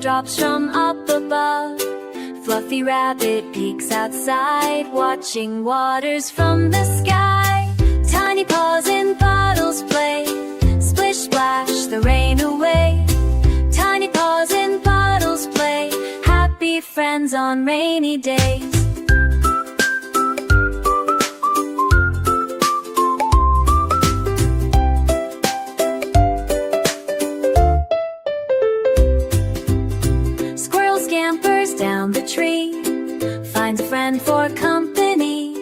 drops from up above. Fluffy rabbit peeks outside, watching waters from the sky. Tiny paws and puddles play, splish splash the rain away. Tiny paws and puddles play, happy friends on rainy days. Squirrel scampers down the tree, finds a friend for company.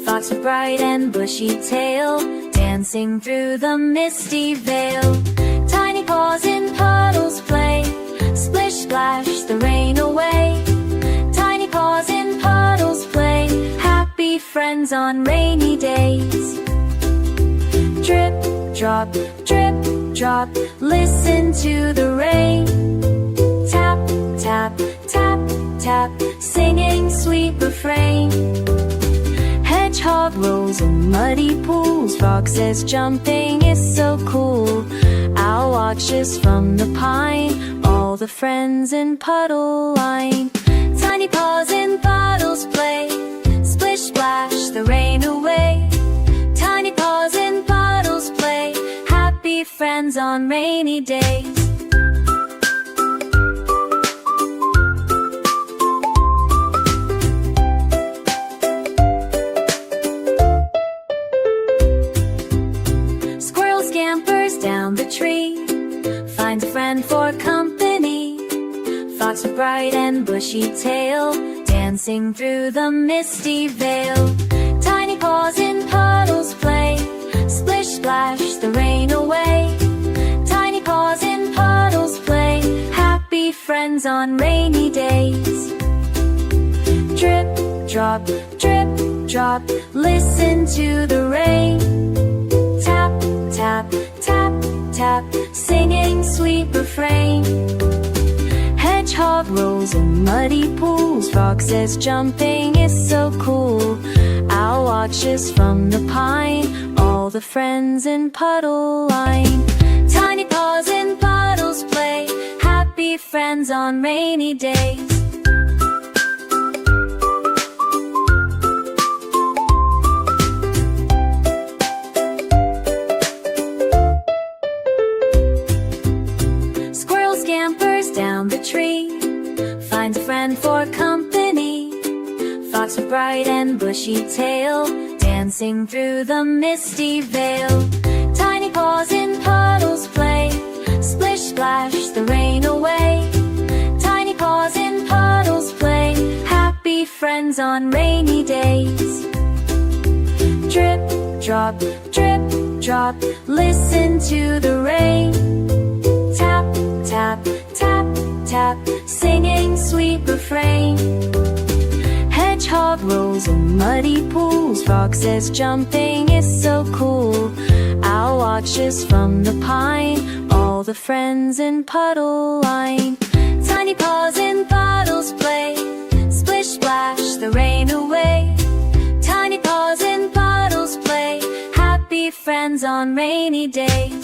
Fox with bright and bushy tail, dancing through the misty veil. Tiny paws and puddles play, splish splash the rain away. Tiny paws and puddles play, happy friends on rainy days. Drip, drop, listen to the rain. Tap, tap, tap, tap, singing sweet refrain. Hedgehog rolls in muddy pools, Frog says jumping is so cool. Owl watches from the pine, all the friends in Puddle line. Tiny paws and puddles play, splish splash the rain away. Tiny paws and puddles play, happy friends on rainy days. Scampers down the tree, finds a friend for company. Fox with bright and bushy tail, dancing through the misty veil. Tiny paws and puddles play, splish splash the rain away. Tiny paws and puddles play, happy friends on rainy days. Drip, drop, listen to the rain. Tap, tap, tap, tap, singing sweet refrain. Hedgehog rolls in muddy pools, Frog says jumping is so cool. Owl watches from the pine, all the friends in Puddle line. Tiny paws and puddles play, happy friends on rainy days. Scampers down the tree, finds a friend for company. Fox with bright and bushy tail, dancing through the misty veil. Tiny paws and puddles play, splish splash the rain away. Tiny paws and puddles play, happy friends on rainy days. Drip, drop, listen to the rain. Tap, tap, tap, tap, singing sweet refrain. Hedgehog rolls in muddy pools, Frog says jumping is so cool. Owl watches from the pine, all the friends in Puddle line. Tiny paws and puddles play, splish splash the rain away. Tiny paws and puddles play, happy friends on rainy days.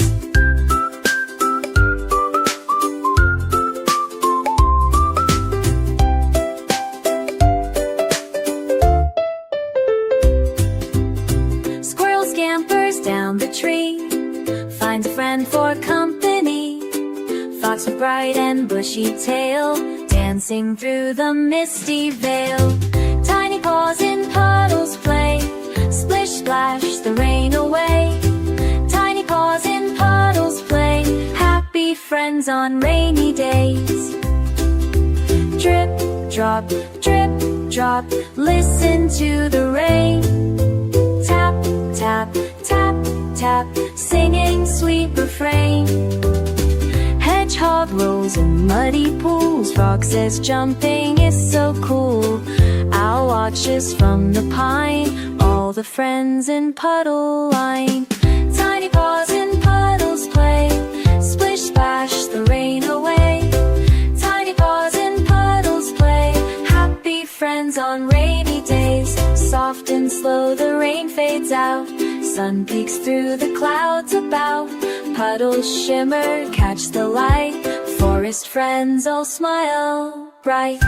Scampers down the tree, finds a friend for company. Fox with bright and bushy tail, dancing through the misty veil. Tiny paws and puddles play, splish splash the rain away. Tiny paws and puddles play, happy friends on rainy days. Drip, drop, listen to the rain. Tap, tap, tap, tap, singing sweet refrain. Hedgehog rolls in muddy pools, Frog says jumping is so cool. Owl watches from the pine, all the friends in Puddle line. Tiny paws and puddles play, splish splash the rain away. Tiny paws and puddles play, happy friends on rainy days. Soft and slow the rain fades out, sun peeks through the clouds about. Puddles shimmer, catch the light, Forest friends all smile bright.